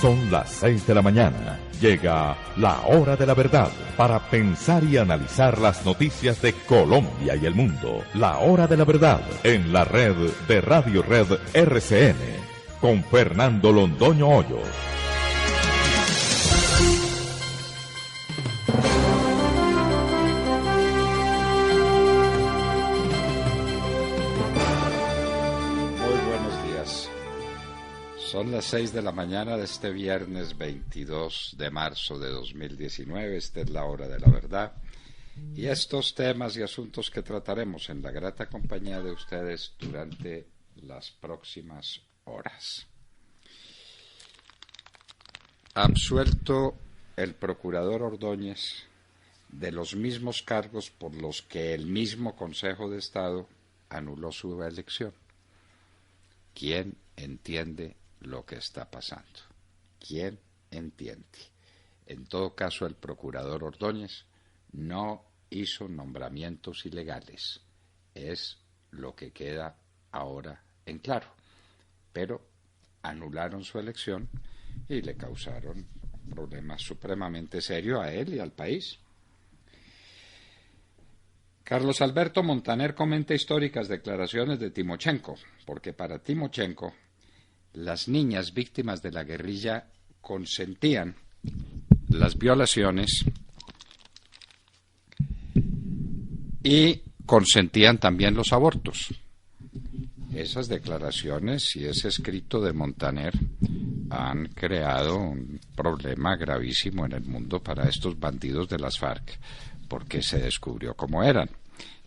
Son las 6 de la mañana. Llega la hora de la verdad para pensar y analizar las noticias de Colombia y el mundo. La hora de la verdad en la red de Radio Red RCN con Fernando Londoño Hoyos. Son las 6 de la mañana de este viernes 22 de marzo de 2019. Esta es la hora de la verdad. Y estos temas y asuntos que trataremos en la grata compañía de ustedes durante las próximas horas. Absuelto el procurador Ordóñez de los mismos cargos por los que el mismo Consejo de Estado anuló su elección. ¿Quién entiende lo que está pasando? ¿Quién entiende? En todo caso, el procurador Ordóñez no hizo nombramientos ilegales. Es lo que queda ahora en claro. Pero anularon su elección y le causaron problemas supremamente serios a él y al país. Carlos Alberto Montaner comenta históricas declaraciones de Timochenko, porque para Timochenko las niñas víctimas de la guerrilla consentían las violaciones y consentían también los abortos. Esas declaraciones y ese escrito de Montaner han creado un problema gravísimo en el mundo para estos bandidos de las FARC, porque se descubrió cómo eran.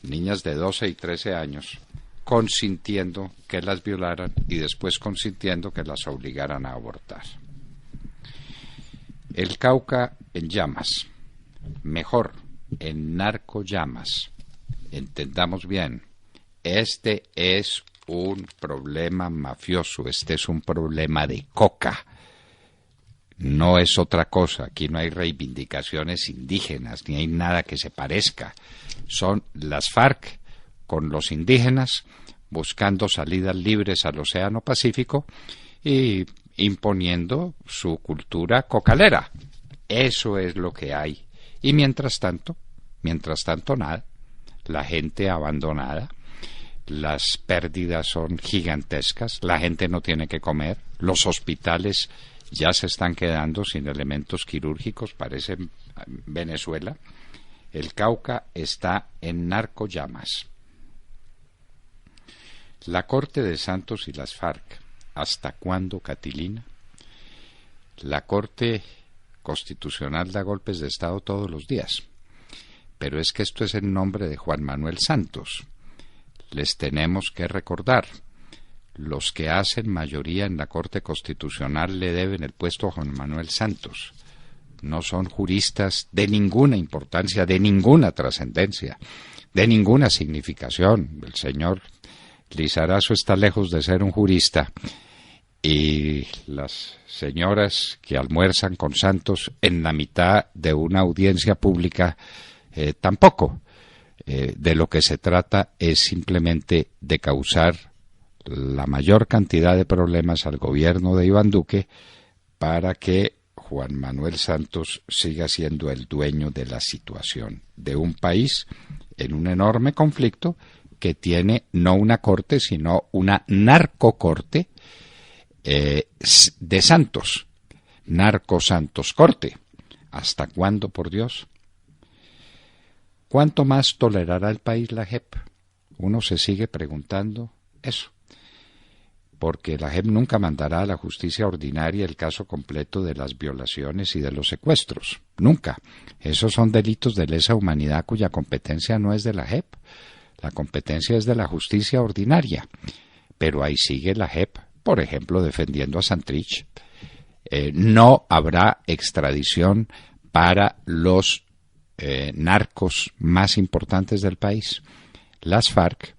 Niñas de 12 y 13 años consintiendo que las violaran y después consintiendo que las obligaran a abortar. El Cauca en llamas, mejor, en narcollamas. Entendamos bien, este es un problema mafioso, este es un problema de coca. No es otra cosa, aquí no hay reivindicaciones indígenas, ni hay nada que se parezca. Son las FARC con los indígenas buscando salidas libres al Océano Pacífico y imponiendo su cultura cocalera. Eso es lo que hay. Y mientras tanto nada. La gente abandonada, las pérdidas son gigantescas, la gente no tiene que comer, los hospitales ya se están quedando sin elementos quirúrgicos, parece Venezuela. El Cauca está en narcollamas. La Corte de Santos y las FARC, ¿hasta cuándo, Catilina? La Corte Constitucional da golpes de Estado todos los días, pero es que esto es en nombre de Juan Manuel Santos. Les tenemos que recordar, los que hacen mayoría en la Corte Constitucional le deben el puesto a Juan Manuel Santos. No son juristas de ninguna importancia, de ninguna trascendencia, de ninguna significación. El señor Lizarazo está lejos de ser un jurista y las señoras que almuerzan con Santos en la mitad de una audiencia pública tampoco. De lo que se trata es simplemente de causar la mayor cantidad de problemas al gobierno de Iván Duque para que Juan Manuel Santos siga siendo el dueño de la situación de un país en un enorme conflicto que tiene no una corte, sino una narcocorte de Santos, narco-Santos corte. ¿Hasta cuándo, por Dios? ¿Cuánto más tolerará el país la JEP? Uno se sigue preguntando eso, porque la JEP nunca mandará a la justicia ordinaria el caso completo de las violaciones y de los secuestros. Nunca. Esos son delitos de lesa humanidad cuya competencia no es de la JEP. La competencia es de la justicia ordinaria. Pero ahí sigue la JEP, por ejemplo, defendiendo a Santrich. No habrá extradición para los narcos más importantes del país. Las FARC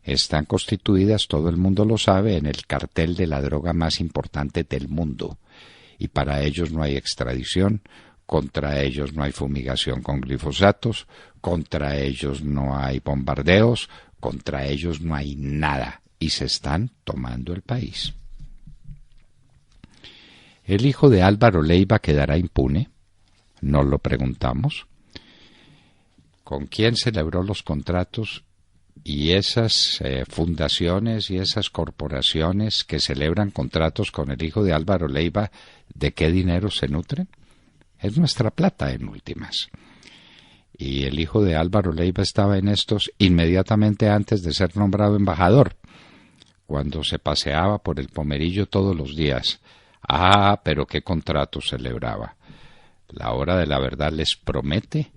están constituidas, todo el mundo lo sabe, en el cartel de la droga más importante del mundo. Y para ellos no hay extradición, contra ellos no hay fumigación con glifosatos, contra ellos no hay bombardeos, contra ellos no hay nada. Y se están tomando el país. ¿El hijo de Álvaro Leiva quedará impune? Nos lo preguntamos. ¿Con quién celebró los contratos? Y esas fundaciones y esas corporaciones que celebran contratos con el hijo de Álvaro Leiva, ¿de qué dinero se nutren? Es nuestra plata en últimas. Y el hijo de Álvaro Leiva estaba en estos inmediatamente antes de ser nombrado embajador, cuando se paseaba por el Pomerillo todos los días. Ah, pero qué contrato celebraba. La hora de la verdad les promete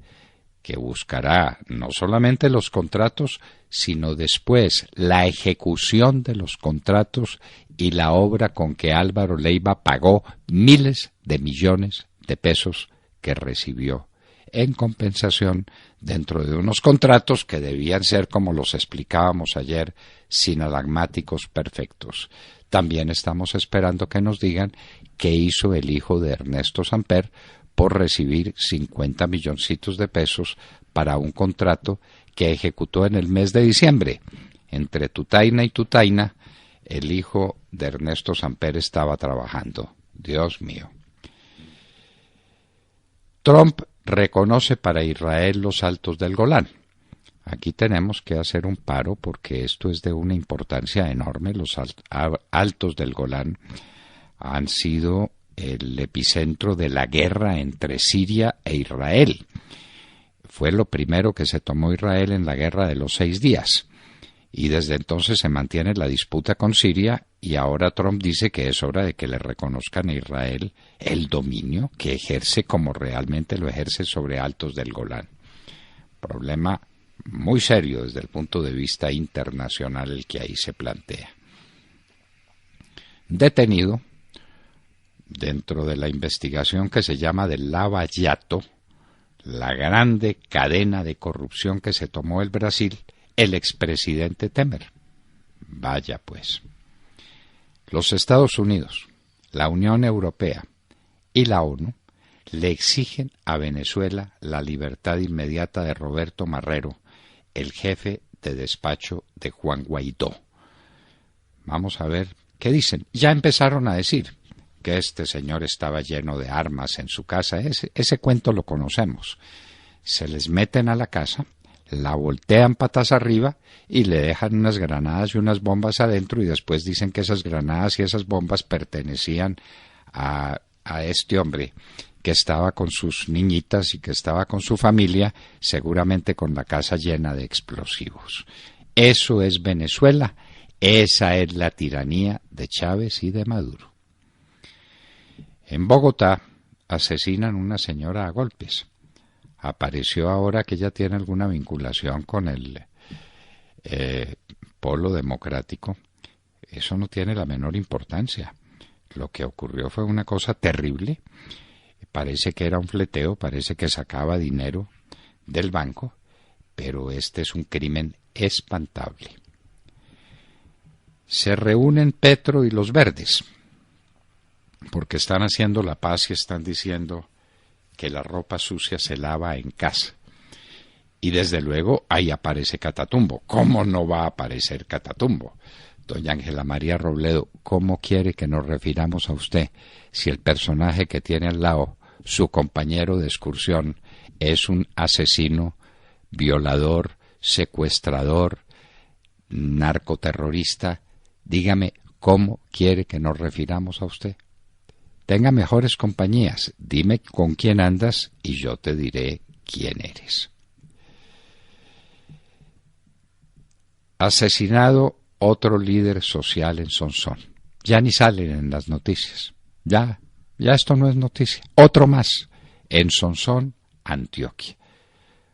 que buscará no solamente los contratos, sino después la ejecución de los contratos y la obra con que Álvaro Leiva pagó miles de millones de pesos que recibió en compensación dentro de unos contratos que debían ser, como los explicábamos ayer, sinalagmáticos perfectos. También estamos esperando que nos digan qué hizo el hijo de Ernesto Samper por recibir 50 milloncitos de pesos para un contrato que ejecutó en el mes de diciembre. Entre Tutaina y Tutaina, el hijo de Ernesto Samper estaba trabajando. Dios mío. Trump reconoce para Israel los Altos del Golán. Aquí tenemos que hacer un paro porque esto es de una importancia enorme. Los Altos del Golán han sido el epicentro de la guerra entre Siria e Israel. Fue lo primero que se tomó Israel en la guerra de los 6 días. Y desde entonces se mantiene la disputa con Siria y ahora Trump dice que es hora de que le reconozcan a Israel el dominio que ejerce como realmente lo ejerce sobre Altos del Golán. Problema muy serio desde el punto de vista internacional el que ahí se plantea. Detenido dentro de la investigación que se llama del Lava Jato, la grande cadena de corrupción que se tomó el Brasil, el expresidente Temer. Vaya pues. Los Estados Unidos, la Unión Europea y la ONU le exigen a Venezuela la libertad inmediata de Roberto Marrero, el jefe de despacho de Juan Guaidó. Vamos a ver qué dicen. Ya empezaron a decir que este señor estaba lleno de armas en su casa. Ese cuento lo conocemos. Se les meten a la casa, la voltean patas arriba y le dejan unas granadas y unas bombas adentro y después dicen que esas granadas y esas bombas pertenecían a este hombre que estaba con sus niñitas y que estaba con su familia, seguramente con la casa llena de explosivos. Eso es Venezuela, esa es la tiranía de Chávez y de Maduro. En Bogotá asesinan a una señora a golpes. Apareció ahora que ella tiene alguna vinculación con el polo democrático. Eso no tiene la menor importancia. Lo que ocurrió fue una cosa terrible. Parece que era un fleteo, parece que sacaba dinero del banco, pero este es un crimen espantable. Se reúnen Petro y los verdes, porque están haciendo la paz y están diciendo que la ropa sucia se lava en casa. Y desde luego ahí aparece Catatumbo. ¿Cómo no va a aparecer Catatumbo? Doña Ángela María Robledo, ¿cómo quiere que nos refiramos a usted si el personaje que tiene al lado, su compañero de excursión, es un asesino, violador, secuestrador, narcoterrorista? Dígame, ¿cómo quiere que nos refiramos a usted? Tenga mejores compañías, dime con quién andas y yo te diré quién eres. Asesinado otro líder social en Sonsón. Ya ni salen en las noticias. Ya esto no es noticia. Otro más en Sonsón, Antioquia.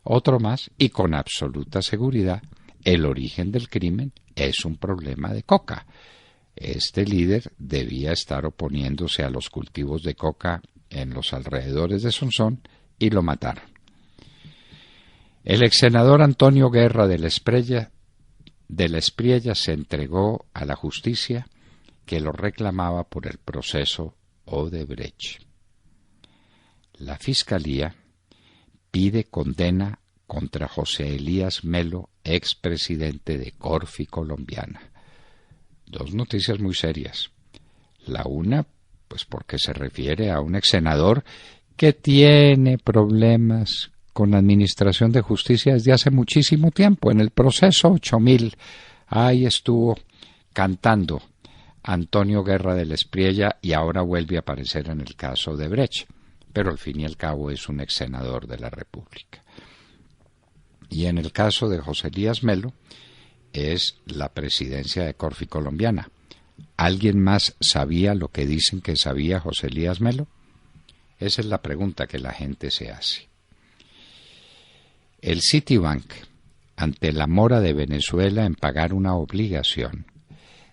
Otro más y con absoluta seguridad el origen del crimen es un problema de coca. Este líder debía estar oponiéndose a los cultivos de coca en los alrededores de Sonsón y lo mataron. El ex senador Antonio Guerra de la Espriella se entregó a la justicia que lo reclamaba por el proceso Odebrecht. La Fiscalía pide condena contra José Elías Melo, expresidente de Corfi Colombiana. Dos noticias muy serias. La una Pues porque se refiere a un ex senador que tiene problemas con la administración de justicia desde hace muchísimo tiempo. En el proceso 8000, ahí estuvo cantando Antonio Guerra del Espriella y ahora vuelve a aparecer en el caso de Brecht. Pero al fin y al cabo es un ex senador de la República. Y en el caso de José Elías Melo es la presidencia de Corfi colombiana. ¿Alguien más sabía lo que dicen que sabía José Elías Melo? Esa es la pregunta que la gente se hace. El Citibank, ante la mora de Venezuela en pagar una obligación,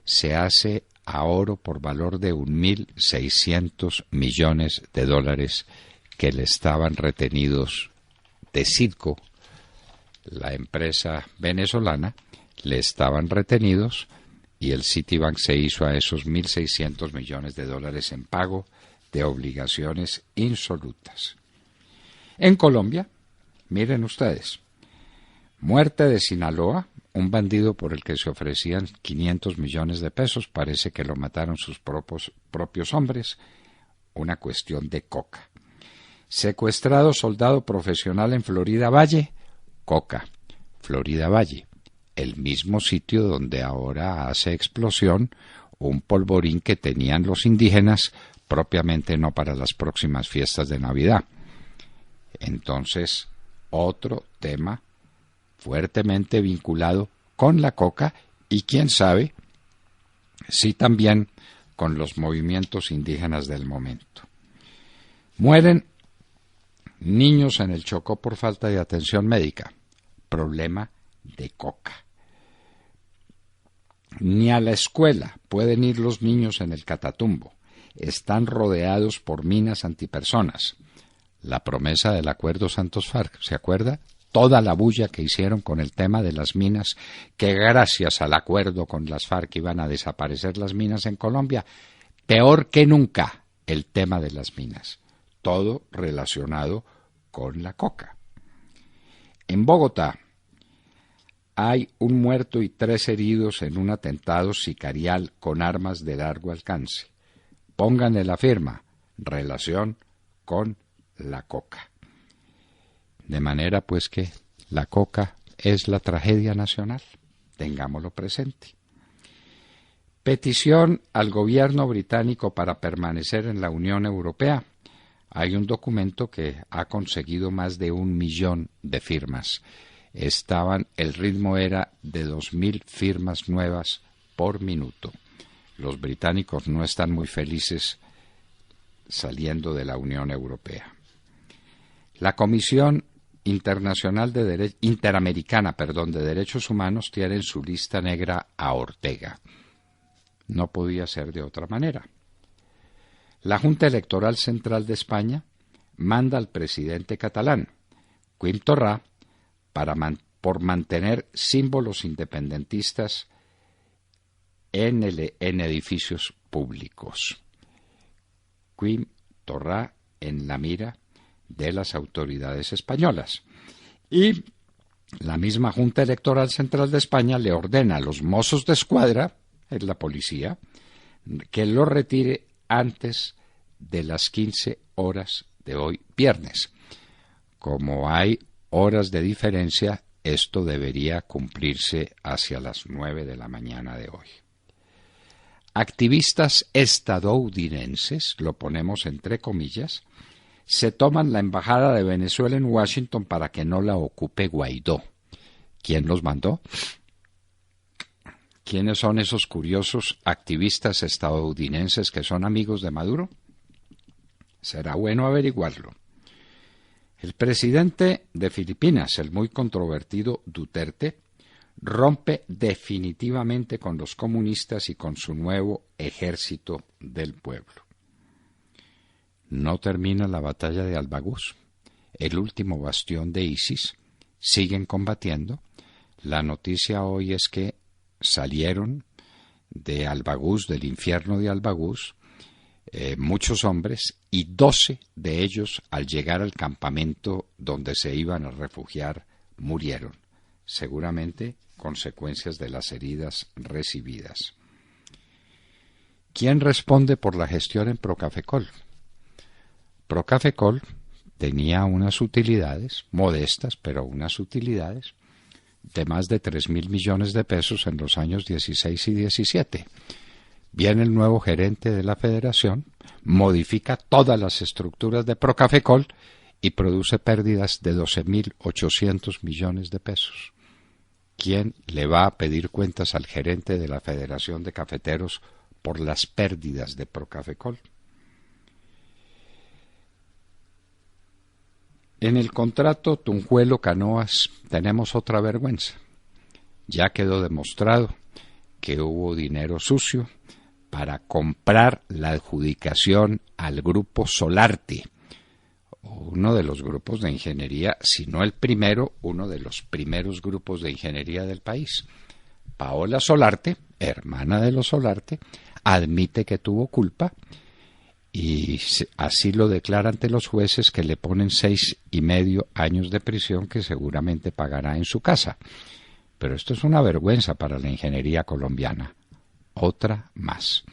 se hace a oro por valor de 1.600 millones de dólares que le estaban retenidos de Citgo, la empresa venezolana, le estaban retenidos y el Citibank se hizo a esos 1.600 millones de dólares en pago de obligaciones insolutas. En Colombia, miren ustedes, muerte de Sinaloa, un bandido por el que se ofrecían 500 millones de pesos, parece que lo mataron sus propios hombres, una cuestión de coca. Secuestrado soldado profesional en Florida Valle, coca, Florida Valle, el mismo sitio donde ahora hace explosión un polvorín que tenían los indígenas, propiamente no para las próximas fiestas de Navidad. Entonces, otro tema fuertemente vinculado con la coca y quién sabe si también con los movimientos indígenas del momento. Mueren niños en el Chocó por falta de atención médica, problema de coca. Ni a la escuela pueden ir los niños en el Catatumbo, están rodeados por minas antipersonas. La promesa del acuerdo Santos-FARC, ¿se acuerda? Toda la bulla que hicieron con el tema de las minas, que gracias al acuerdo con las FARC iban a desaparecer las minas en Colombia. Peor que nunca el tema de las minas. Todo relacionado con la coca. En Bogotá hay un muerto y 3 heridos en un atentado sicarial con armas de largo alcance. Pónganle la firma, relación con la coca. De manera pues que la coca es la tragedia nacional, tengámoslo presente. Petición al gobierno británico para permanecer en la Unión Europea. Hay un documento que ha conseguido más de 1 millón de firmas. El ritmo era de 2.000 firmas nuevas por minuto. Los británicos no están muy felices saliendo de la Unión Europea. La Comisión Interamericana de Derechos Humanos tiene en su lista negra a Ortega. No podía ser de otra manera. La Junta Electoral Central de España manda al presidente catalán, Quim Torra, por mantener símbolos independentistas en edificios públicos. Quim Torra en la mira de las autoridades españolas. Y la misma Junta Electoral Central de España le ordena a los Mossos d'Esquadra, es la policía, que lo retire antes de las 15 horas de hoy viernes. Como hay horas de diferencia, esto debería cumplirse hacia las 9 de la mañana de hoy. Activistas estadounidenses, lo ponemos entre comillas, se toman la embajada de Venezuela en Washington para que no la ocupe Guaidó. ¿Quién los mandó? ¿Quiénes son esos curiosos activistas estadounidenses que son amigos de Maduro? Será bueno averiguarlo. El presidente de Filipinas, el muy controvertido Duterte, rompe definitivamente con los comunistas y con su nuevo ejército del pueblo. No termina la batalla de Al-Baghouz, el último bastión de ISIS. Siguen combatiendo. La noticia hoy es que salieron de Al-Baghouz, del infierno de Al-Baghouz, muchos hombres, y 12 de ellos, al llegar al campamento donde se iban a refugiar, murieron, seguramente consecuencias de las heridas recibidas. ¿Quién responde por la gestión en Procafecol? Procafecol tenía unas utilidades, modestas, pero unas utilidades, de más de 3.000 millones de pesos en los años 16 y 17. Viene el nuevo gerente de la federación, modifica todas las estructuras de Procafecol y produce pérdidas de 12.800 millones de pesos. ¿Quién le va a pedir cuentas al gerente de la Federación de Cafeteros por las pérdidas de Procafecol? En el contrato Tunjuelo-Canoas tenemos otra vergüenza. Ya quedó demostrado que hubo dinero sucio para comprar la adjudicación al grupo Solarte, uno de los grupos de ingeniería, si no el primero, uno de los primeros grupos de ingeniería del país. Paola Solarte, hermana de los Solarte, admite que tuvo culpa y así lo declara ante los jueces, que le ponen 6,5 años de prisión que seguramente pagará en su casa. Pero esto es una vergüenza para la ingeniería colombiana. Otra más.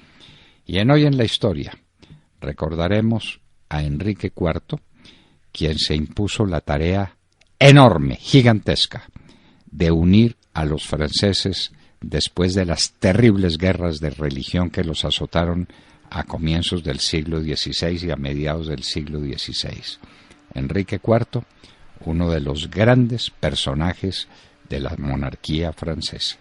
Y en Hoy en la Historia recordaremos a Enrique IV, quien se impuso la tarea enorme, gigantesca, de unir a los franceses después de las terribles guerras de religión que los azotaron a comienzos del siglo XVI y a mediados del siglo XVI. Enrique IV, uno de los grandes personajes de la monarquía francesa.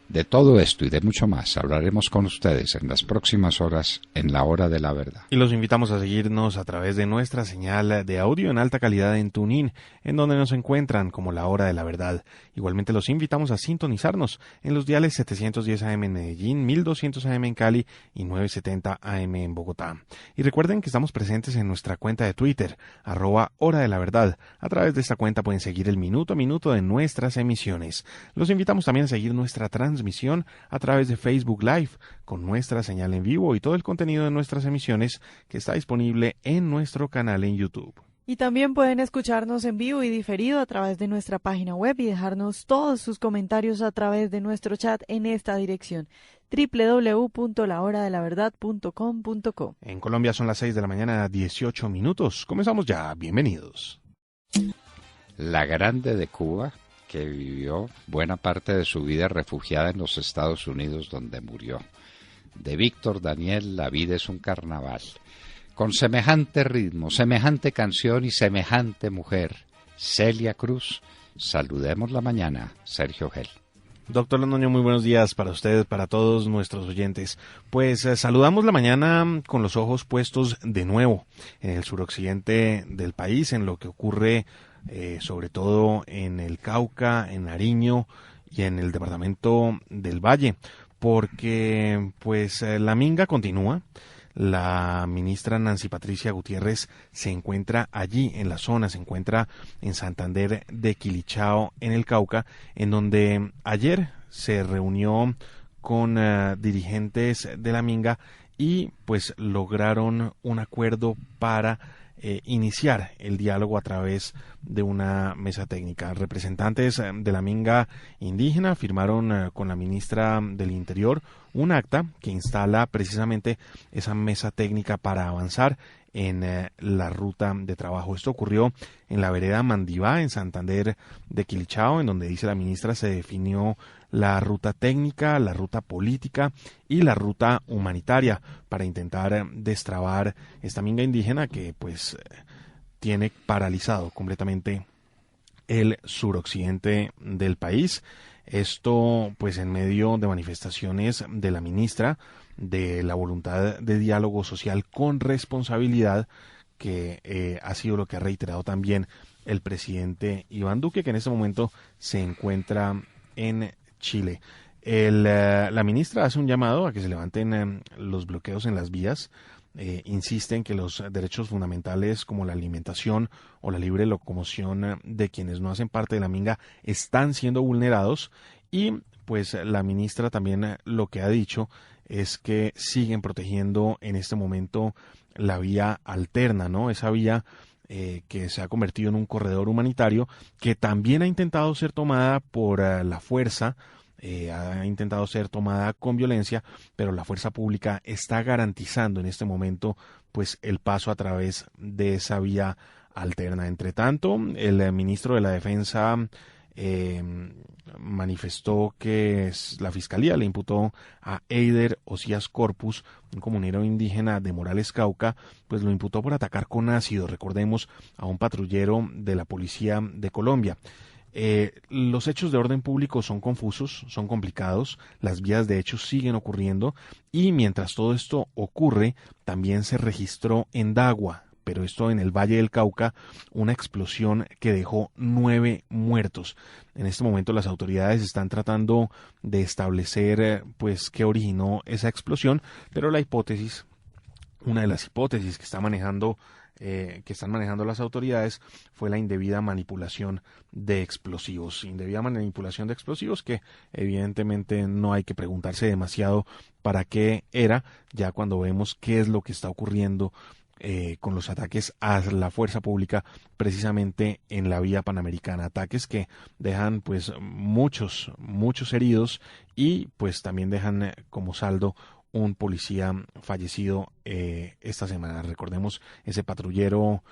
De todo esto y de mucho más hablaremos con ustedes en las próximas horas en La Hora de la Verdad. Y los invitamos a seguirnos a través de nuestra señal de audio en alta calidad en TuneIn, en donde nos encuentran como La Hora de la Verdad. Igualmente los invitamos a sintonizarnos en los diales 710 AM en Medellín, 1200 AM en Cali y 970 AM en Bogotá. Y recuerden que estamos presentes en nuestra cuenta de Twitter, @Hora de la Verdad. A través de esta cuenta pueden seguir el minuto a minuto de nuestras emisiones. Los invitamos también a seguir nuestra transmisión a través de Facebook Live, con nuestra señal en vivo y todo el contenido de nuestras emisiones que está disponible en nuestro canal en YouTube. Y también pueden escucharnos en vivo y diferido a través de nuestra página web y dejarnos todos sus comentarios a través de nuestro chat en esta dirección: www.lahoradelaverdad.com.co. En Colombia son las 6 de la mañana, 18 minutos. Comenzamos ya. Bienvenidos. La Grande de Cuba, que vivió buena parte de su vida refugiada en los Estados Unidos, donde murió. De Víctor Daniel, La vida es un carnaval. Con semejante ritmo, semejante canción y semejante mujer, Celia Cruz, saludemos la mañana. Sergio Gel. Doctor Londoño, muy buenos días para usted, para todos nuestros oyentes. Pues saludamos la mañana con los ojos puestos de nuevo en el suroccidente del país, en lo que ocurre sobre todo en el Cauca, en Nariño y en el departamento del Valle, porque pues la minga continúa. La ministra Nancy Patricia Gutiérrez se encuentra allí en la zona, se encuentra en Santander de Quilichao, en el Cauca, en donde ayer se reunió con dirigentes de la minga y pues lograron un acuerdo para iniciar el diálogo a través de una mesa técnica. Representantes de la minga indígena firmaron con la ministra del Interior un acta que instala precisamente esa mesa técnica para avanzar en la ruta de trabajo. Esto ocurrió en la vereda Mandivá, en Santander de Quilichao, en donde, dice la ministra, se definió la ruta técnica, la ruta política y la ruta humanitaria para intentar destrabar esta minga indígena que pues tiene paralizado completamente el suroccidente del país. Esto pues en medio de manifestaciones de la ministra de la voluntad de diálogo social con responsabilidad, que ha sido lo que ha reiterado también el presidente Iván Duque, que en este momento se encuentra en Chile. La ministra hace un llamado a que se levanten los bloqueos en las vías. Insiste en que los derechos fundamentales como la alimentación o la libre locomoción de quienes no hacen parte de la minga están siendo vulnerados, y pues la ministra también lo que ha dicho es que siguen protegiendo en este momento la vía alterna, ¿no? Esa vía que se ha convertido en un corredor humanitario que también ha intentado ser tomada por la fuerza ha intentado ser tomada con violencia, pero la fuerza pública está garantizando en este momento pues el paso a través de esa vía alterna. Entre tanto, el ministro de la Defensa manifestó que la Fiscalía le imputó a Eider Osías Corpus, un comunero indígena de Morales, Cauca, pues lo imputó por atacar con ácido, recordemos, a un patrullero de la Policía de Colombia. Los hechos de orden público son confusos, son complicados, las vías de hecho siguen ocurriendo y mientras todo esto ocurre, también se registró en Dagua, pero esto en el Valle del Cauca, una explosión que dejó 9 muertos. En este momento las autoridades están tratando de establecer pues qué originó esa explosión, pero una de las hipótesis que están manejando las autoridades fue la indebida manipulación de explosivos. Indebida manipulación de explosivos que evidentemente no hay que preguntarse demasiado para qué era, ya cuando vemos qué es lo que está ocurriendo con los ataques a la fuerza pública precisamente en la vía panamericana, ataques que dejan pues muchos heridos y pues también dejan como saldo un policía fallecido esta semana. Recordemos ese patrullero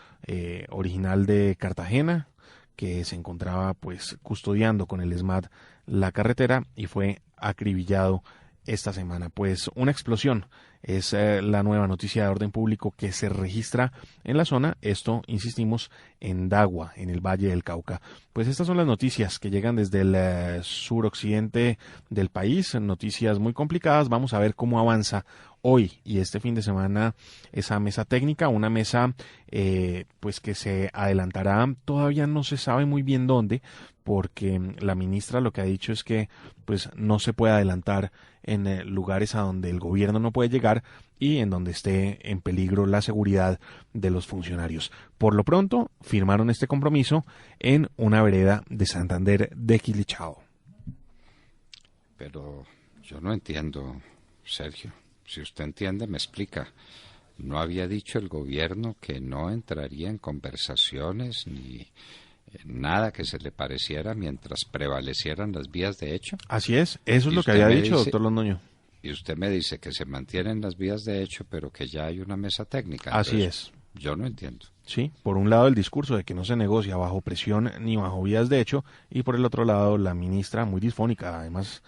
original de Cartagena que se encontraba pues custodiando con el ESMAD la carretera y fue acribillado esta semana. Pues una explosión es la nueva noticia de orden público que se registra en la zona, esto, insistimos, en Dagua, en el Valle del Cauca. Pues estas son las noticias que llegan desde el suroccidente del país, noticias muy complicadas. Vamos a ver cómo avanza hoy y este fin de semana esa mesa técnica, una mesa pues que se adelantará, todavía no se sabe muy bien dónde, porque la ministra lo que ha dicho es que pues no se puede adelantar en lugares a donde el gobierno no puede llegar y en donde esté en peligro la seguridad de los funcionarios. Por lo pronto, firmaron este compromiso en una vereda de Santander de Quilichao. Pero yo no entiendo, Sergio. Si usted entiende, me explica. ¿No había dicho el gobierno que no entraría en conversaciones ni nada que se le pareciera mientras prevalecieran las vías de hecho? Así es, eso es lo que había dicho, doctor Londoño. Y usted me dice que se mantienen las vías de hecho, pero que ya hay una mesa técnica. Así es. Yo no entiendo. Sí, por un lado el discurso de que no se negocia bajo presión ni bajo vías de hecho, y por el otro lado la ministra, muy disfónica además,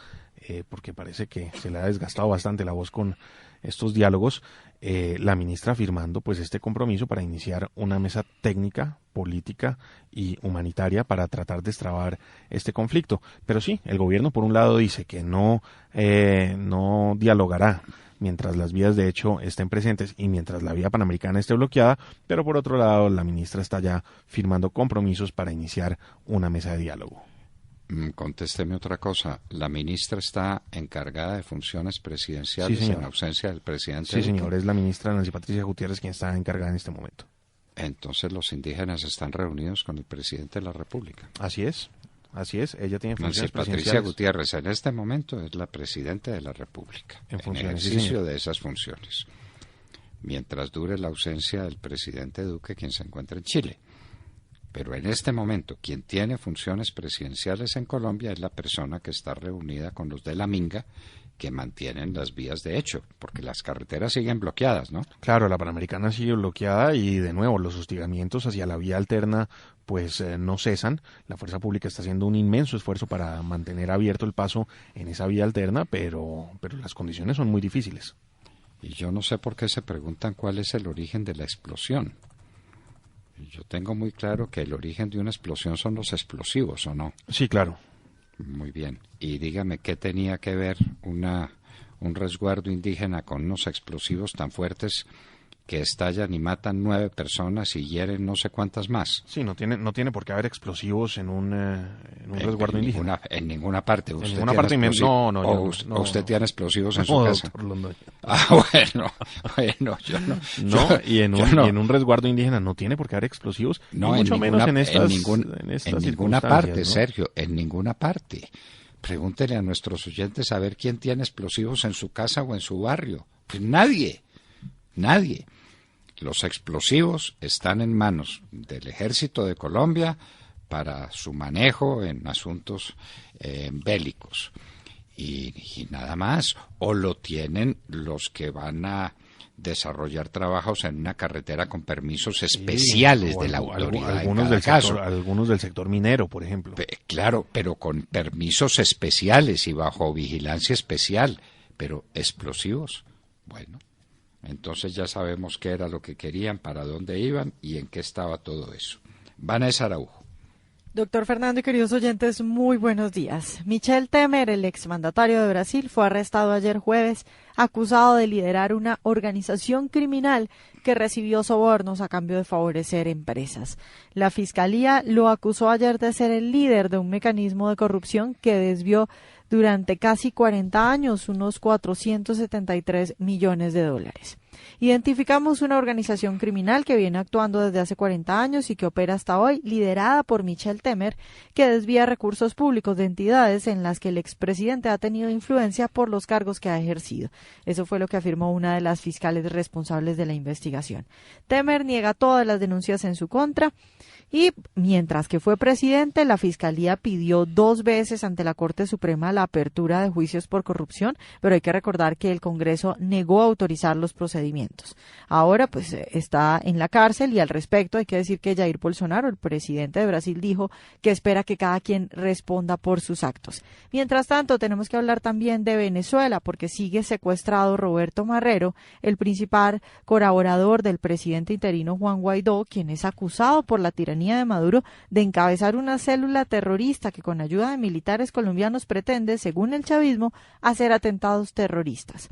porque parece que se le ha desgastado bastante la voz con estos diálogos, la ministra firmando pues este compromiso para iniciar una mesa técnica, política y humanitaria para tratar de destrabar este conflicto. Pero sí, el gobierno por un lado dice que no dialogará mientras las vías de hecho estén presentes y mientras la vía panamericana esté bloqueada, pero por otro lado la ministra está ya firmando compromisos para iniciar una mesa de diálogo. Contésteme otra cosa. ¿La ministra está encargada de funciones presidenciales en ausencia del presidente? Sí, señor. Es la ministra Nancy Patricia Gutiérrez quien está encargada en este momento. Entonces los indígenas están reunidos con el presidente de la República. Así es. Ella tiene funciones Nancy Patricia Gutiérrez en este momento es la presidenta de la República. En ejercicio de esas funciones. Mientras dure la ausencia del presidente Duque, quien se encuentra en Chile. Pero en este momento, quien tiene funciones presidenciales en Colombia es la persona que está reunida con los de la Minga, que mantienen las vías de hecho, porque las carreteras siguen bloqueadas, ¿no? Claro, la Panamericana sigue bloqueada y, de nuevo, los hostigamientos hacia la vía alterna pues no cesan. La fuerza pública está haciendo un inmenso esfuerzo para mantener abierto el paso en esa vía alterna, pero las condiciones son muy difíciles. Y yo no sé por qué se preguntan cuál es el origen de la explosión. Yo tengo muy claro que el origen de una explosión son los explosivos, ¿o no? Sí, claro. Muy bien. Y dígame, ¿qué tenía que ver un resguardo indígena con unos explosivos tan fuertes que estallan y matan 9 personas y hieren no sé cuántas más? Sí, no tiene por qué haber explosivos en un resguardo indígena. En ninguna parte. En ninguna parte. No. ¿Usted tiene explosivos en su casa? Bueno, yo no. No, y en un resguardo indígena no tiene por qué haber explosivos, no, mucho menos en estas en ninguna parte, ¿no? Sergio, en ninguna parte. Pregúntele a nuestros oyentes a ver quién tiene explosivos en su casa o en su barrio. Pues nadie. Los explosivos están en manos del Ejército de Colombia para su manejo en asuntos bélicos. y nada más. O lo tienen los que van a desarrollar trabajos en una carretera con permisos especiales de la autoridad. Algunos del sector minero, por ejemplo. Claro, pero con permisos especiales y bajo vigilancia especial, pero explosivos. Bueno, entonces ya sabemos qué era lo que querían, para dónde iban y en qué estaba todo eso. Vanessa Araujo. Doctor Fernando y queridos oyentes, muy buenos días. Michel Temer, el exmandatario de Brasil, fue arrestado ayer jueves, acusado de liderar una organización criminal que recibió sobornos a cambio de favorecer empresas. La Fiscalía lo acusó ayer de ser el líder de un mecanismo de corrupción que desvió durante casi 40 años unos 473 millones de dólares. Identificamos una organización criminal que viene actuando desde hace 40 años y que opera hasta hoy, liderada por Michel Temer, que desvía recursos públicos de entidades en las que el expresidente ha tenido influencia por los cargos que ha ejercido. Eso fue lo que afirmó una de las fiscales responsables de la investigación. Temer niega todas las denuncias en su contra. Y mientras que fue presidente, la Fiscalía pidió 2 veces ante la Corte Suprema la apertura de juicios por corrupción, pero hay que recordar que el Congreso negó autorizar los procedimientos. Ahora pues está en la cárcel y al respecto hay que decir que Jair Bolsonaro, el presidente de Brasil, dijo que espera que cada quien responda por sus actos. Mientras tanto, tenemos que hablar también de Venezuela porque sigue secuestrado Roberto Marrero, el principal colaborador del presidente interino Juan Guaidó, quien es acusado por la tiranía de Maduro de encabezar una célula terrorista que con ayuda de militares colombianos pretende, según el chavismo, hacer atentados terroristas.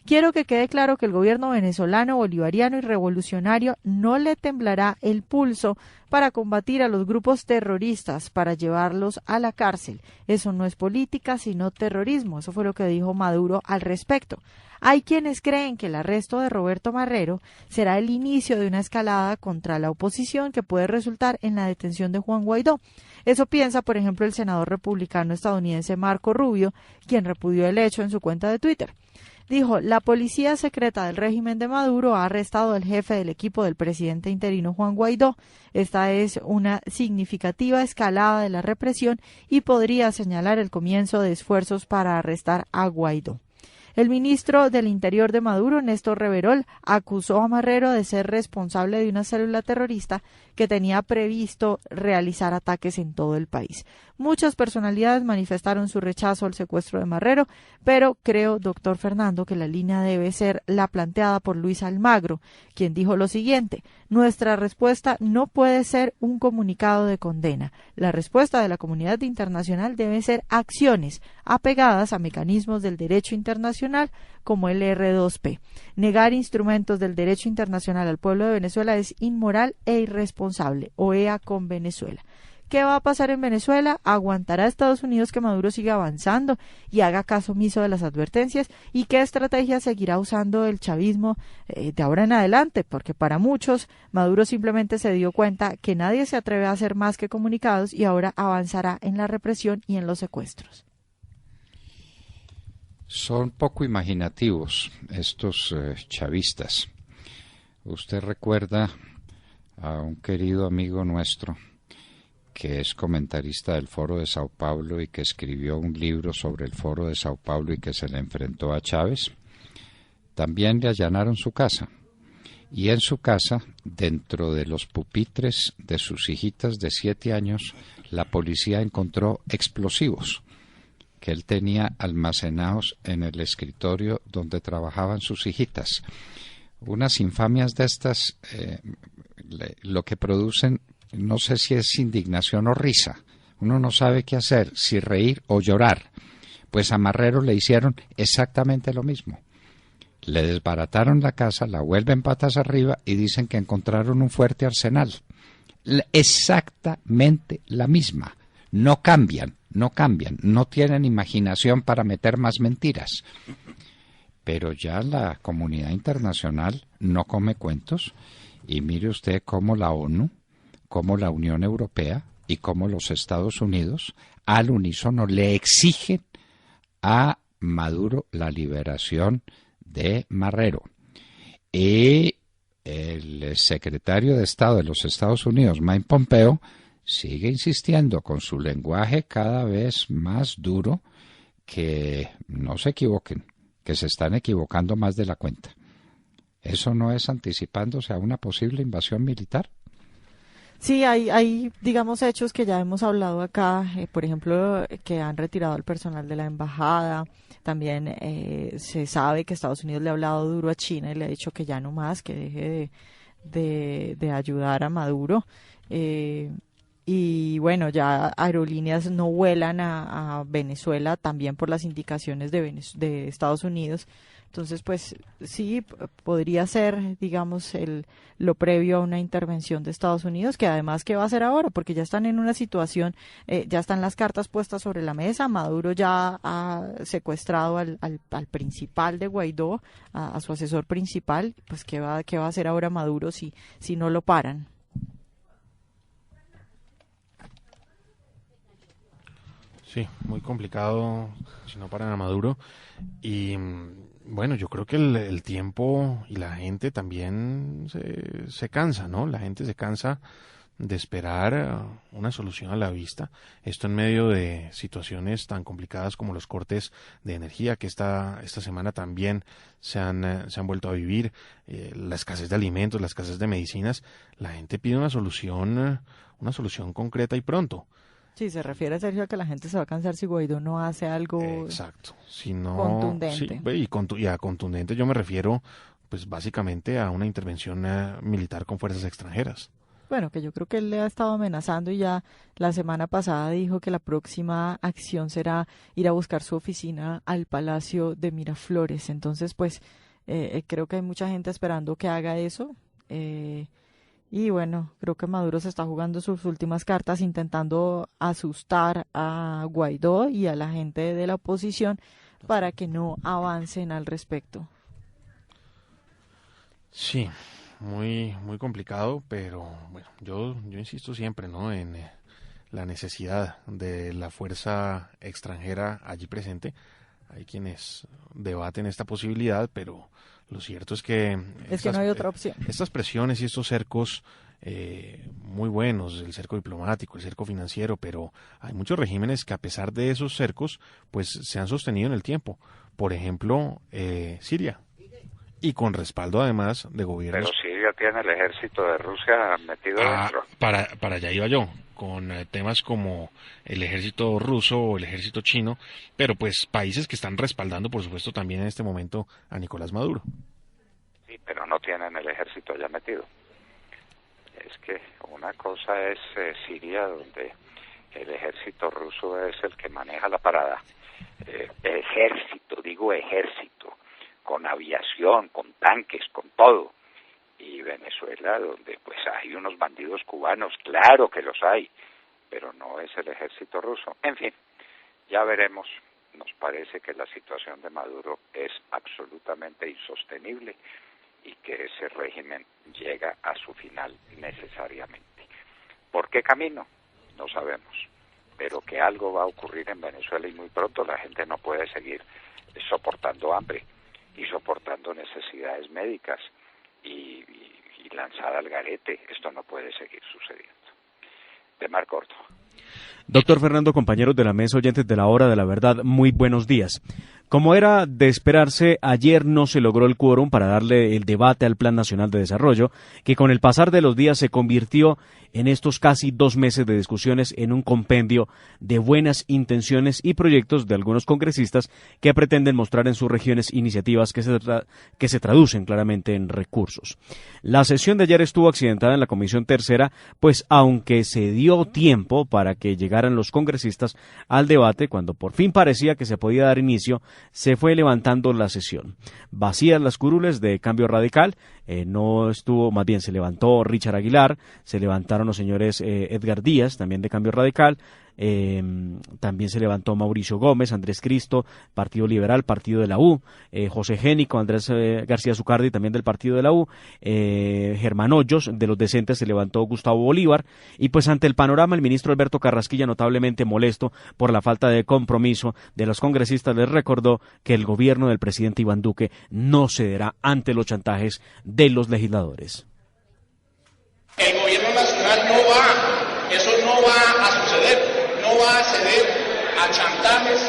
Quiero que quede claro que el gobierno venezolano, bolivariano y revolucionario no le temblará el pulso para combatir a los grupos terroristas, para llevarlos a la cárcel. Eso no es política, sino terrorismo. Eso fue lo que dijo Maduro al respecto. Hay quienes creen que el arresto de Roberto Marrero será el inicio de una escalada contra la oposición que puede resultar en la detención de Juan Guaidó. Eso piensa, por ejemplo, el senador republicano estadounidense Marco Rubio, quien repudió el hecho en su cuenta de Twitter. Dijo, la policía secreta del régimen de Maduro ha arrestado al jefe del equipo del presidente interino Juan Guaidó. Esta es una significativa escalada de la represión y podría señalar el comienzo de esfuerzos para arrestar a Guaidó. El ministro del Interior de Maduro, Néstor Reverol, acusó a Marrero de ser responsable de una célula terrorista que tenía previsto realizar ataques en todo el país. Muchas personalidades manifestaron su rechazo al secuestro de Marrero, pero creo, doctor Fernando, que la línea debe ser la planteada por Luis Almagro, quien dijo lo siguiente: nuestra respuesta no puede ser un comunicado de condena. La respuesta de la comunidad internacional debe ser acciones apegadas a mecanismos del derecho internacional como el R2P. Negar instrumentos del derecho internacional al pueblo de Venezuela es inmoral e irresponsable. OEA con Venezuela. ¿Qué va a pasar en Venezuela? ¿Aguantará Estados Unidos que Maduro siga avanzando y haga caso omiso de las advertencias? ¿Y qué estrategia seguirá usando el chavismo de ahora en adelante? Porque para muchos, Maduro simplemente se dio cuenta que nadie se atreve a hacer más que comunicados y ahora avanzará en la represión y en los secuestros. Son poco imaginativos estos chavistas. Usted recuerda a un querido amigo nuestro que es comentarista del Foro de Sao Paulo y que escribió un libro sobre el Foro de Sao Paulo y que se le enfrentó a Chávez. También le allanaron su casa. Y en su casa, dentro de los pupitres de sus hijitas de 7 años, la policía encontró explosivos que él tenía almacenados en el escritorio donde trabajaban sus hijitas. Unas infamias de estas, lo que producen, no sé si es indignación o risa. Uno no sabe qué hacer, si reír o llorar. Pues a Marrero le hicieron exactamente lo mismo. Le desbarataron la casa, la vuelven patas arriba y dicen que encontraron un fuerte arsenal. Exactamente la misma. No cambian, no tienen imaginación para meter más mentiras. Pero ya la comunidad internacional no come cuentos y mire usted cómo la ONU, cómo la Unión Europea y cómo los Estados Unidos al unísono le exigen a Maduro la liberación de Marrero. Y el secretario de Estado de los Estados Unidos, Mike Pompeo, sigue insistiendo con su lenguaje cada vez más duro que no se equivoquen, que se están equivocando más de la cuenta. ¿Eso no es anticipándose a una posible invasión militar? Sí, hay, digamos, hechos que ya hemos hablado acá, por ejemplo, que han retirado al personal de la embajada. También se sabe que Estados Unidos le ha hablado duro a China y le ha dicho que ya no más, que deje de ayudar a Maduro. Y bueno, ya aerolíneas no vuelan a Venezuela también por las indicaciones de Estados Unidos. Entonces, pues sí, podría ser, digamos, lo previo a una intervención de Estados Unidos, que además, ¿qué va a hacer ahora? Porque ya están en una situación, ya están las cartas puestas sobre la mesa. Maduro ya ha secuestrado al principal de Guaidó, a su asesor principal. Pues, ¿qué va a hacer ahora Maduro si no lo paran? Sí, muy complicado si no paran a Maduro. Y bueno, yo creo que el tiempo y la gente también se cansa, ¿no? La gente se cansa de esperar una solución a la vista. Esto en medio de situaciones tan complicadas como los cortes de energía que esta semana también se han vuelto a vivir, la escasez de alimentos, la escasez de medicinas. La gente pide una solución concreta y pronto. Sí, se refiere, Sergio, a que la gente se va a cansar si Guaidó no hace algo exacto. Si no, contundente. Sí, y a contundente yo me refiero, pues básicamente a una intervención militar con fuerzas extranjeras. Bueno, que yo creo que él le ha estado amenazando y ya la semana pasada dijo que la próxima acción será ir a buscar su oficina al Palacio de Miraflores. Entonces, pues, creo que hay mucha gente esperando que haga eso. Y bueno, creo que Maduro se está jugando sus últimas cartas intentando asustar a Guaidó y a la gente de la oposición para que no avancen al respecto. Sí, muy complicado, pero bueno, yo insisto siempre, ¿no?, en la necesidad de la fuerza extranjera allí presente. Hay quienes debaten esta posibilidad, pero lo cierto es que no hay otra opción. Estas presiones y estos cercos muy buenos, el cerco diplomático, el cerco financiero, pero hay muchos regímenes que a pesar de esos cercos, pues se han sostenido en el tiempo. Por ejemplo, Siria, y con respaldo además de gobiernos. Pero Siria tiene el ejército de Rusia metido dentro. Para allá iba yo, con temas como el ejército ruso o el ejército chino, pero pues países que están respaldando, por supuesto, también en este momento a Nicolás Maduro. Sí, pero no tienen el ejército allá metido. Es que una cosa es Siria, donde el ejército ruso es el que maneja la parada. Ejército, con aviación, con tanques, con todo. Y Venezuela, donde pues hay unos bandidos cubanos, claro que los hay, pero no es el ejército ruso. En fin, ya veremos. Nos parece que la situación de Maduro es absolutamente insostenible y que ese régimen llega a su final necesariamente. ¿Por qué camino? No sabemos, pero que algo va a ocurrir en Venezuela y muy pronto. La gente no puede seguir soportando hambre y soportando necesidades médicas y lanzada al garete. Esto no puede seguir sucediendo. De Mar Corto. Doctor Fernando, compañeros de la mesa, oyentes de la Hora de la Verdad, muy buenos días. Como era de esperarse, ayer no se logró el quórum para darle el debate al Plan Nacional de Desarrollo, que con el pasar de los días se convirtió en estos casi 2 meses de discusiones en un compendio de buenas intenciones y proyectos de algunos congresistas que pretenden mostrar en sus regiones iniciativas que se traducen claramente en recursos. La sesión de ayer estuvo accidentada en la Comisión Tercera, pues aunque se dio tiempo para que llegaran los congresistas al debate, cuando por fin parecía que se podía dar inicio, se fue levantando la sesión. Vacías las curules de Cambio Radical, más bien se levantó Richard Aguilar, se levantaron los señores Edgar Díaz, también de Cambio Radical, también se levantó Mauricio Gómez, Andrés Cristo, Partido Liberal, Partido de la U, José Génico, Andrés García Zucardi, también del Partido de la U, Germán Hoyos, de los Decentes se levantó Gustavo Bolívar, y pues ante el panorama el ministro Alberto Carrasquilla, notablemente molesto por la falta de compromiso de los congresistas, les recordó que el gobierno del presidente Iván Duque no cederá ante los chantajes de los legisladores. El gobierno nacional eso no va a suceder, no va a ceder a chantajes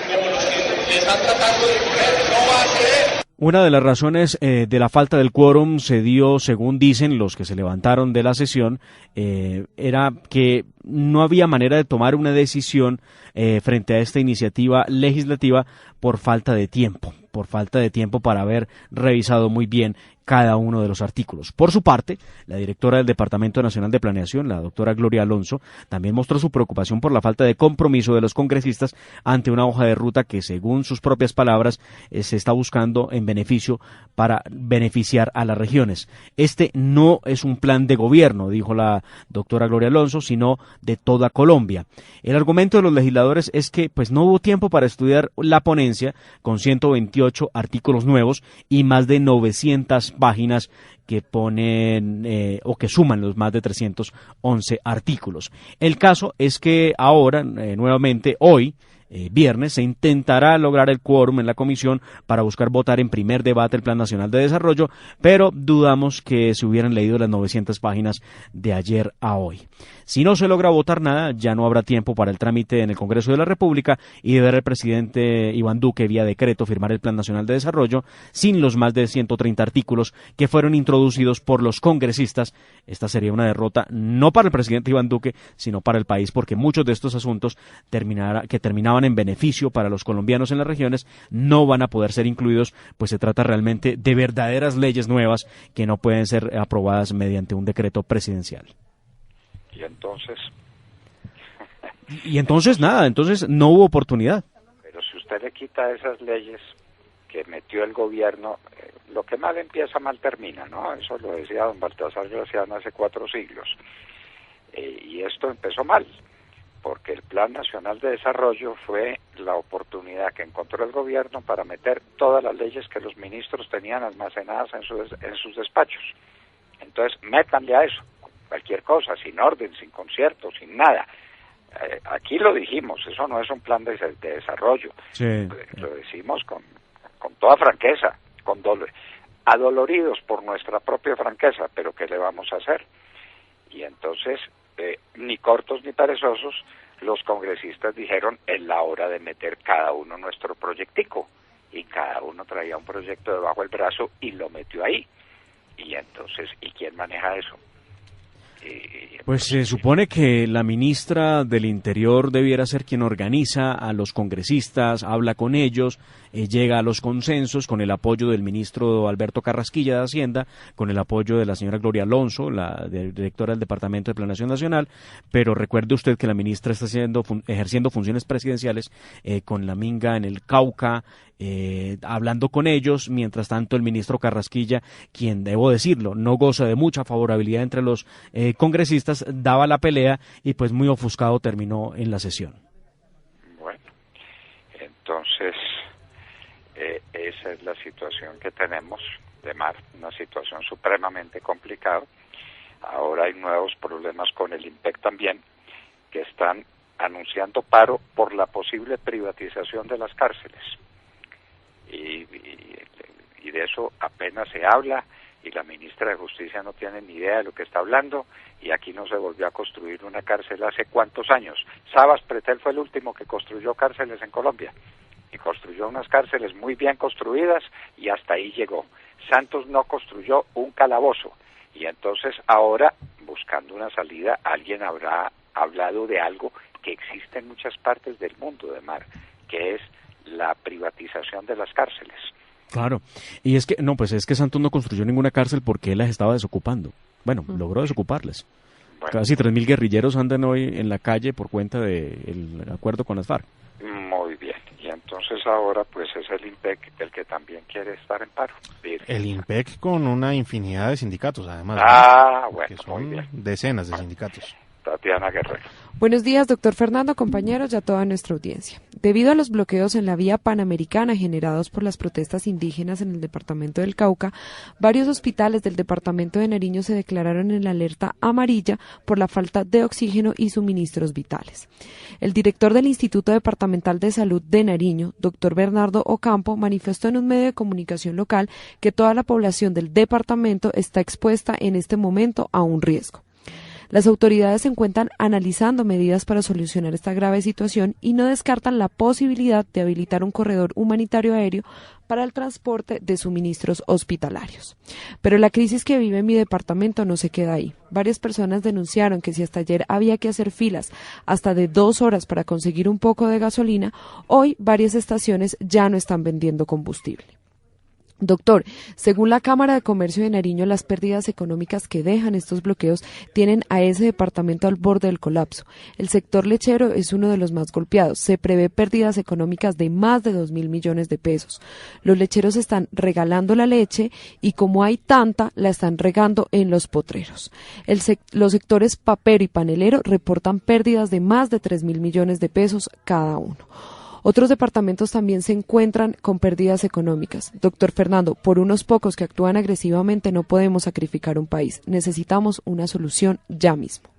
como los se está tratando de poner no va a creer. Una de las razones de la falta del quórum se dio, según dicen los que se levantaron de la sesión, era que no había manera de tomar una decisión frente a esta iniciativa legislativa por falta de tiempo para haber revisado muy bien cada uno de los artículos. Por su parte, la directora del Departamento Nacional de Planeación, la doctora Gloria Alonso, también mostró su preocupación por la falta de compromiso de los congresistas ante una hoja de ruta que, según sus propias palabras, se está buscando en beneficio para beneficiar a las regiones. Este no es un plan de gobierno, dijo la doctora Gloria Alonso, sino de toda Colombia. El argumento de los legisladores es que pues no hubo tiempo para estudiar la ponencia con 128 artículos nuevos y más de 900 páginas que ponen o que suman los más de 311 artículos. El caso es que ahora, nuevamente hoy, viernes, se intentará lograr el quórum en la comisión para buscar votar en primer debate el Plan Nacional de Desarrollo, pero dudamos que se hubieran leído las 900 páginas de ayer a hoy. Si no se logra votar nada, ya no habrá tiempo para el trámite en el Congreso de la República y deberá el presidente Iván Duque vía decreto firmar el Plan Nacional de Desarrollo sin los más de 130 artículos que fueron introducidos por los congresistas. Esta sería una derrota no para el presidente Iván Duque, sino para el país, porque muchos de estos asuntos que terminaban en beneficio para los colombianos en las regiones no van a poder ser incluidos, pues se trata realmente de verdaderas leyes nuevas que no pueden ser aprobadas mediante un decreto presidencial. Y entonces nada, entonces no hubo oportunidad. Pero si usted le quita esas leyes que metió el gobierno, lo que mal empieza, mal termina, ¿no? Eso lo decía don Baltasar Graciano hace 4 siglos. Y esto empezó mal, porque el Plan Nacional de Desarrollo fue la oportunidad que encontró el gobierno para meter todas las leyes que los ministros tenían almacenadas en sus despachos. Entonces, métanle a eso, cualquier cosa, sin orden, sin concierto, sin nada. Aquí lo dijimos, eso no es un plan de desarrollo. Sí. Lo decimos con toda franqueza, adoloridos por nuestra propia franqueza, pero ¿qué le vamos a hacer? Y entonces, ni cortos ni perezosos, los congresistas dijeron, es la hora de meter cada uno nuestro proyectico, y cada uno traía un proyecto debajo del brazo y lo metió ahí. Y entonces, ¿y quién maneja eso? Pues se supone que la ministra del Interior debiera ser quien organiza a los congresistas, habla con ellos, llega a los consensos con el apoyo del ministro Alberto Carrasquilla de Hacienda, con el apoyo de la señora Gloria Alonso, la directora del Departamento de Planeación Nacional, pero recuerde usted que la ministra está ejerciendo funciones presidenciales con la minga en el Cauca, hablando con ellos, mientras tanto el ministro Carrasquilla, quien debo decirlo, no goza de mucha favorabilidad entre los congresistas, daba la pelea y pues muy ofuscado terminó en la sesión. Bueno, entonces esa es la situación que tenemos de mar, una situación supremamente complicada. Ahora hay nuevos problemas con el IMPEC también, que están anunciando paro por la posible privatización de las cárceles. Y de eso apenas se habla, y la ministra de Justicia no tiene ni idea de lo que está hablando, y aquí no se volvió a construir una cárcel hace ¿cuántos años? Sabas Pretel fue el último que construyó cárceles en Colombia, y construyó unas cárceles muy bien construidas, y hasta ahí llegó. Santos no construyó un calabozo, y entonces ahora, buscando una salida, alguien habrá hablado de algo que existe en muchas partes del mundo de mar, que es la privatización de las cárceles. Claro, y es que Santos no construyó ninguna cárcel porque él las estaba desocupando. Bueno, logró desocuparlas. Bueno, casi 3.000 guerrilleros andan hoy en la calle por cuenta del acuerdo con las FARC. Muy bien, y entonces ahora pues es el IMPEC el que también quiere estar en paro. El IMPEC con una infinidad de sindicatos, además. Bueno, que son decenas de sindicatos. Tatiana Guerrero. Buenos días, doctor Fernando, compañeros y a toda nuestra audiencia. Debido a los bloqueos en la vía panamericana generados por las protestas indígenas en el departamento del Cauca, varios hospitales del departamento de Nariño se declararon en la alerta amarilla por la falta de oxígeno y suministros vitales. El director del Instituto Departamental de Salud de Nariño, doctor Bernardo Ocampo, manifestó en un medio de comunicación local que toda la población del departamento está expuesta en este momento a un riesgo. Las autoridades se encuentran analizando medidas para solucionar esta grave situación y no descartan la posibilidad de habilitar un corredor humanitario aéreo para el transporte de suministros hospitalarios. Pero la crisis que vive mi departamento no se queda ahí. Varias personas denunciaron que si hasta ayer había que hacer filas hasta de 2 horas para conseguir un poco de gasolina, hoy varias estaciones ya no están vendiendo combustible. Doctor, según la Cámara de Comercio de Nariño, las pérdidas económicas que dejan estos bloqueos tienen a ese departamento al borde del colapso. El sector lechero es uno de los más golpeados. Se prevé pérdidas económicas de más de 2.000 millones de pesos. Los lecheros están regalando la leche y como hay tanta, la están regando en los potreros. Los sectores papero y panelero reportan pérdidas de más de 3.000 millones de pesos cada uno. Otros departamentos también se encuentran con pérdidas económicas. Doctor Fernando, por unos pocos que actúan agresivamente no podemos sacrificar un país. Necesitamos una solución ya mismo.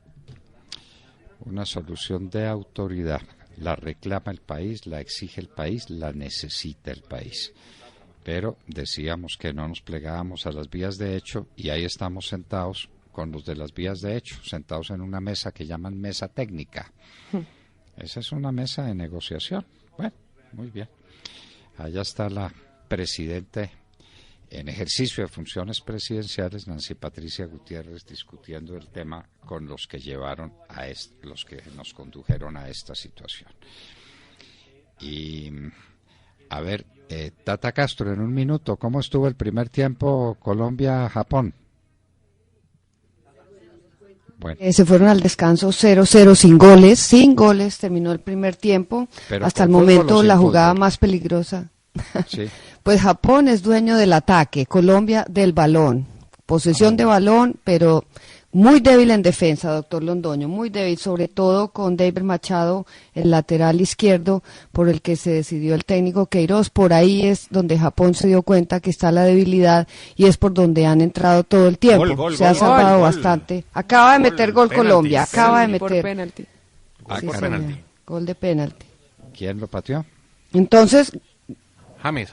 Una solución de autoridad. La reclama el país, la exige el país, la necesita el país. Pero decíamos que no nos plegábamos a las vías de hecho y ahí estamos sentados con los de las vías de hecho, sentados en una mesa que llaman mesa técnica. Esa es una mesa de negociación. Bueno, muy bien. Allá está la presidenta en ejercicio de funciones presidenciales, Nancy Patricia Gutiérrez, discutiendo el tema con los que llevaron los que nos condujeron a esta situación. Y a ver, Tata Castro, en un minuto, ¿cómo estuvo el primer tiempo Colombia-Japón? Bueno. Se fueron al descanso 0-0 sin goles, terminó el primer tiempo. Pero hasta el momento la jugada más peligrosa. Sí. Pues Japón es dueño del ataque, Colombia del balón, posesión de balón, pero muy débil en defensa, doctor Londoño, muy débil, sobre todo con David Machado, el lateral izquierdo, por el que se decidió el técnico Queiroz. Por ahí es donde Japón se dio cuenta que está la debilidad y es por donde han entrado todo el tiempo. Se ha salvado bastante. Acaba de meter gol Colombia, acaba de meter. Por penalti. Sí, señor. Gol de penalti. ¿Quién lo pateó? Entonces, James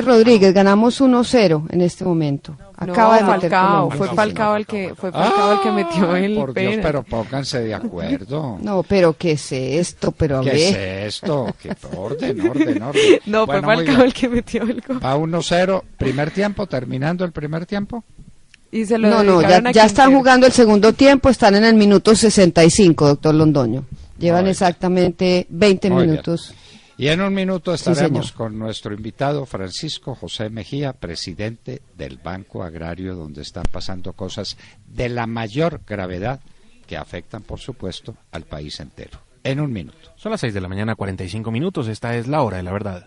Rodríguez, ganamos 1-0 en este momento. Acaba de meter Colombia. Fue Falcao el que metió el por Dios, penalti. pero pónganse de acuerdo. No, pero ¿qué es esto? Pero a ver. ¿Qué es esto? Orden. No, bueno, fue Falcao el que metió el gol. Va 1-0, primer tiempo, terminando el primer tiempo. Y se lo No, ya están jugando el segundo tiempo, están en el minuto 65, doctor Londoño. Llevan exactamente 20 minutos. Y en un minuto estaremos con nuestro invitado Francisco José Mejía, presidente del Banco Agrario, donde están pasando cosas de la mayor gravedad que afectan, por supuesto, al país entero. En un minuto. Son las 6 de la mañana, 45 minutos. Esta es la hora de la verdad.